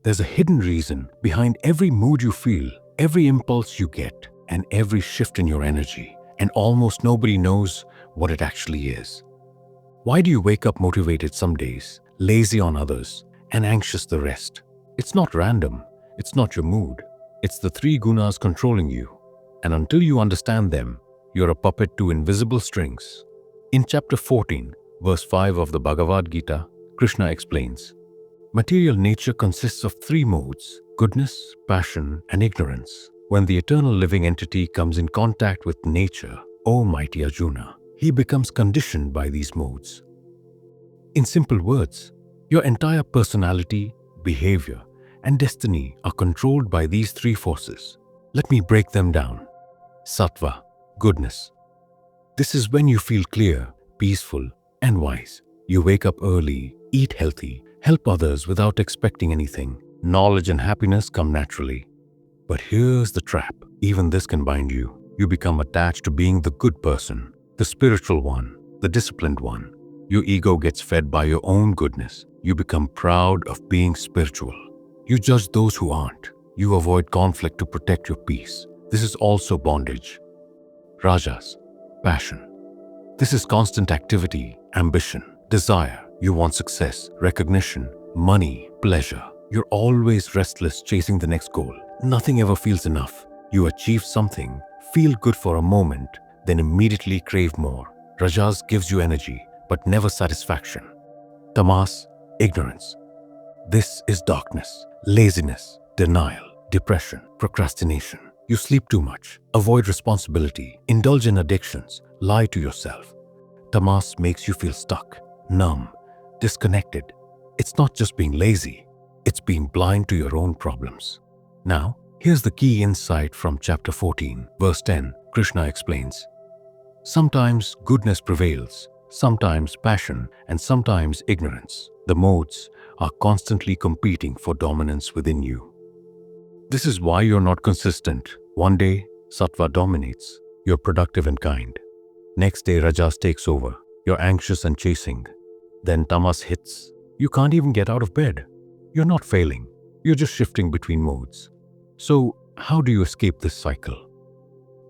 There's a hidden reason behind every mood you feel, every impulse you get, and every shift in your energy, and almost nobody knows what it actually is. Why do you wake up motivated some days, lazy on others, and anxious the rest? It's not random. It's not your mood. It's the three gunas controlling you. And until you understand them, you're a puppet to invisible strings. In chapter 14, verse 5 of the Bhagavad Gita, Krishna explains, material nature consists of three modes: goodness, passion, and ignorance. When the eternal living entity comes in contact with nature, O mighty Arjuna, he becomes conditioned by these modes. In simple words, your entire personality, behavior, and destiny are controlled by these three forces. Let me break them down. Sattva, goodness. This is when you feel clear, peaceful, and wise. You wake up early, eat healthy, help others without expecting anything. Knowledge and happiness come naturally. But here's the trap. Even this can bind you. You become attached to being the good person, the spiritual one, the disciplined one. Your ego gets fed by your own goodness. You become proud of being spiritual. You judge those who aren't. You avoid conflict to protect your peace. This is also bondage. Rajas, passion. This is constant activity, ambition, desire. You want success, recognition, money, pleasure. You're always restless chasing the next goal. Nothing ever feels enough. You achieve something, feel good for a moment, then immediately crave more. Rajas gives you energy, but never satisfaction. Tamas, ignorance. This is darkness, laziness, denial, depression, procrastination. You sleep too much, avoid responsibility, indulge in addictions, lie to yourself. Tamas makes you feel stuck, numb, disconnected. It's not just being lazy, it's being blind to your own problems. Now, here's the key insight from chapter 14, verse 10. Krishna explains, sometimes goodness prevails, sometimes passion, and sometimes ignorance. The modes are constantly competing for dominance within you. This is why you're not consistent. One day, Sattva dominates. You're productive and kind. Next day, Rajas takes over. You're anxious and chasing. Then Tamas hits. You can't even get out of bed. You're not failing. You're just shifting between modes. So, how do you escape this cycle?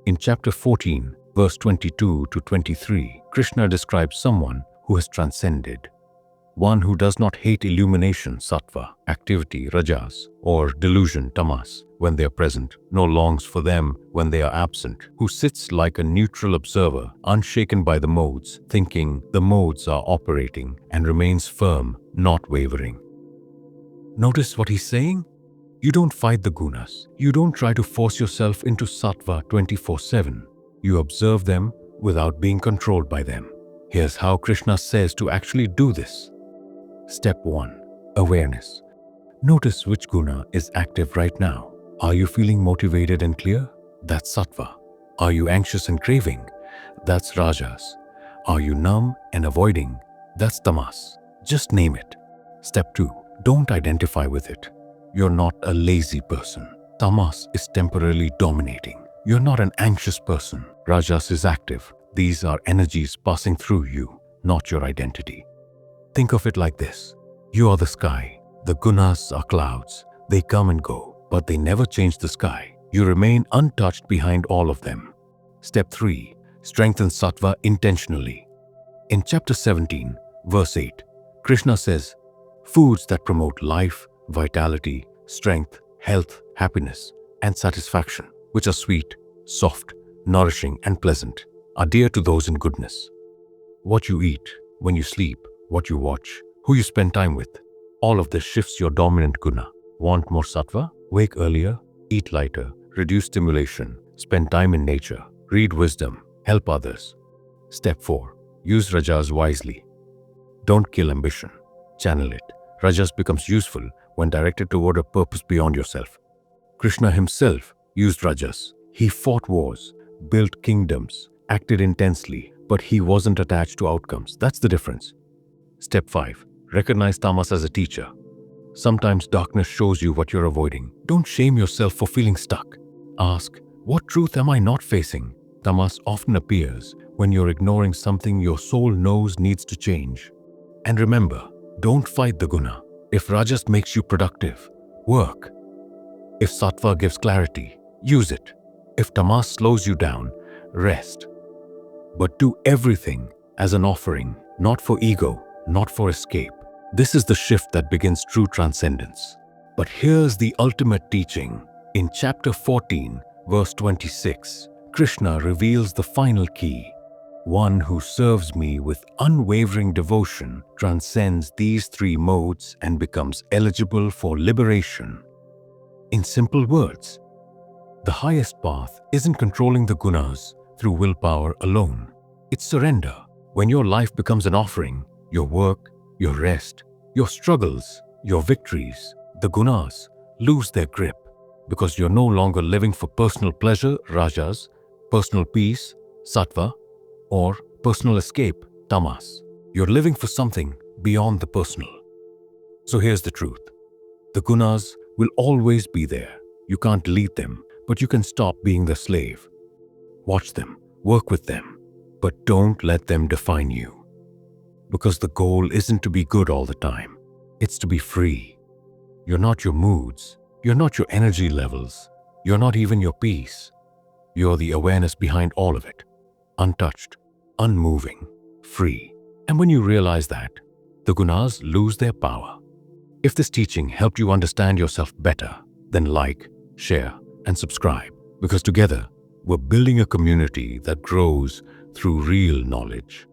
In chapter 14, verse 22 to 23, Krishna describes someone who has transcended. One who does not hate illumination, Sattva, activity, Rajas, or delusion, Tamas, when they are present, nor longs for them when they are absent, who sits like a neutral observer, unshaken by the modes, thinking the modes are operating, and remains firm, not wavering. Notice what he's saying? You don't fight the gunas. You don't try to force yourself into Sattva 24/7. You observe them without being controlled by them. Here's how Krishna says to actually do this. Step 1. Awareness. Notice which guna is active right now. Are you feeling motivated and clear? That's Sattva. Are you anxious and craving? That's Rajas. Are you numb and avoiding? That's Tamas. Just name it. Step 2. Don't identify with it. You're not a lazy person. Tamas is temporarily dominating. You're not an anxious person. Rajas is active. These are energies passing through you, not your identity. Think of it like this. You are the sky. The gunas are clouds. They come and go, but they never change the sky. You remain untouched behind all of them. Step 3. Strengthen Sattva intentionally. In chapter 17, verse 8, Krishna says, foods that promote life, vitality, strength, health, happiness, and satisfaction, which are sweet, soft, nourishing, and pleasant, are dear to those in goodness. What you eat, when you sleep, what you watch, who you spend time with, all of this shifts your dominant guna. Want more sattva? Wake earlier, eat lighter, reduce stimulation, spend time in nature, read wisdom, help others. Step 4. Use rajas wisely. Don't kill ambition. Channel it. Rajas becomes useful when directed toward a purpose beyond yourself. Krishna himself used rajas. He fought wars, built kingdoms, acted intensely, but he wasn't attached to outcomes. That's the difference. Step 5. Recognize tamas as a teacher. Sometimes darkness shows you what you're avoiding. Don't shame yourself for feeling stuck. Ask, what truth am I not facing? Tamas often appears when you're ignoring something your soul knows needs to change. And remember, don't fight the guna. If rajas makes you productive, work. If Sattva gives clarity, use it. If Tamas slows you down, rest. But do everything as an offering, not for ego, not for escape. This is the shift that begins true transcendence. But here's the ultimate teaching. In chapter 14, verse 26, Krishna reveals the final key. One who serves me with unwavering devotion transcends these three modes and becomes eligible for liberation. In simple words, the highest path isn't controlling the gunas through willpower alone. It's surrender. When your life becomes an offering, your work, your rest, your struggles, your victories, the gunas lose their grip because you're no longer living for personal pleasure, rajas, personal peace, sattva, or personal escape, tamas. You're living for something beyond the personal. So here's the truth. The gunas will always be there. You can't delete them, but you can stop being the slave. Watch them, work with them, but don't let them define you. Because the goal isn't to be good all the time. It's to be free. You're not your moods. You're not your energy levels. You're not even your peace. You're the awareness behind all of it. Untouched, unmoving, free. And when you realize that, the gunas lose their power. If this teaching helped you understand yourself better, then like, share, and subscribe. Because together, we're building a community that grows through real knowledge.